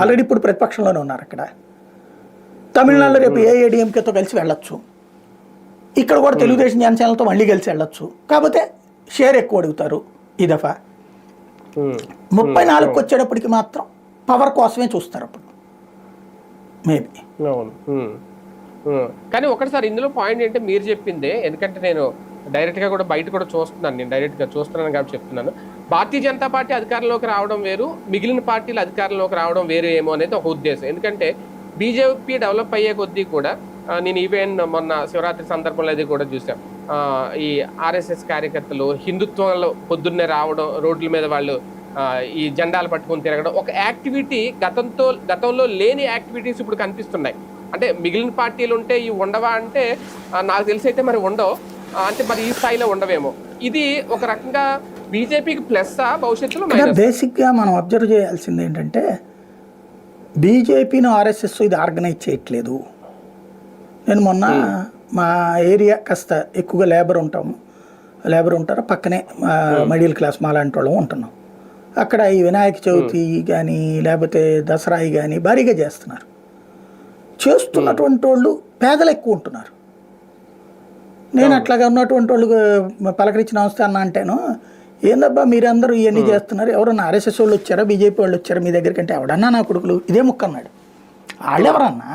Already ఇప్పుడు ప్రతిపక్షంలోనే ఉన్నారు అక్కడ. తమిళనాడులో రేపు ఏఐఏడిఎంకేతో కలిసి వెళ్ళొచ్చు, ఇక్కడ కూడా తెలుగుదేశం జనసేనలతో మళ్ళీ కలిసి వెళ్ళొచ్చు. కాకపోతే షేర్ ఎక్కువ అడుగుతారు ఈ దఫా. 34కి వచ్చేటప్పటికి మాత్రం పవర్ కోసమే చూస్తారు అప్పుడు మేబీ. కానీ ఒకటిసారి ఇందులో పాయింట్ ఏంటంటే మీరు చెప్పిందే, ఎందుకంటే నేను డైరెక్ట్గా కూడా బయట కూడా చూస్తున్నాను, నేను డైరెక్ట్గా చూస్తున్నాను కాబట్టి చెప్తున్నాను. భారతీయ జనతా పార్టీ అధికారంలోకి రావడం వేరు, మిగిలిన పార్టీలు అధికారంలోకి రావడం వేరు ఏమో అనేది ఒక ఉద్దేశం. ఎందుకంటే బీజేపీ డెవలప్ అయ్యే కొద్దీ కూడా నేను ఈవెన్ మొన్న శివరాత్రి సందర్భంలో అది కూడా చూసాం, ఈ ఆర్ఎస్ఎస్ కార్యకర్తలు హిందుత్వంలో పొద్దున్నే రావడం, రోడ్ల మీద వాళ్ళు ఈ జెండాలు పట్టుకొని తిరగడం, ఒక యాక్టివిటీ గతంలో లేని యాక్టివిటీస్ ఇప్పుడు కనిపిస్తున్నాయి. అంటే మిగిలిన పార్టీలు ఉంటే ఇవి ఉండవా అంటే నాకు తెలిసి అయితే మరి ఉండవు, అంటే మరి ఈ స్థాయిలో ఉండవేమో. ఇది ఒక రకంగా బీజేపీకి ప్లస్ భవిష్యత్తులో. బేసిక్గా మనం అబ్జర్వ్ చేయాల్సింది ఏంటంటే బీజేపీని ఆర్ఎస్ఎస్ ఇది ఆర్గనైజ్ చేయట్లేదు. నేను మొన్న మా ఏరియా కాస్త ఎక్కువగా లేబర్ ఉంటారు, పక్కనే మిడిల్ క్లాస్ మాలాంటి వాళ్ళం ఉంటున్నాం. అక్కడ ఈ వినాయక చవితి కానీ లేకపోతే దసరా కానీ భారీగా చేస్తున్నారు. చేస్తున్నటువంటి వాళ్ళు పేదలు ఎక్కువ ఉంటున్నారు. నేను అట్లాగా ఉన్నటువంటి వాళ్ళు పలకరించి నమస్తే అన్న అంటేను, ఏందబ్బా మీరందరూ ఇవన్నీ చేస్తున్నారు, ఎవరన్నా ఆర్ఎస్ఎస్ వాళ్ళు వచ్చారా బీజేపీ వాళ్ళు వచ్చారా మీ దగ్గరికి అంటే, ఎవడన్నా నా కొడుకులు ఇదే ముక్క అన్నాడు. వాళ్ళు ఎవరన్నా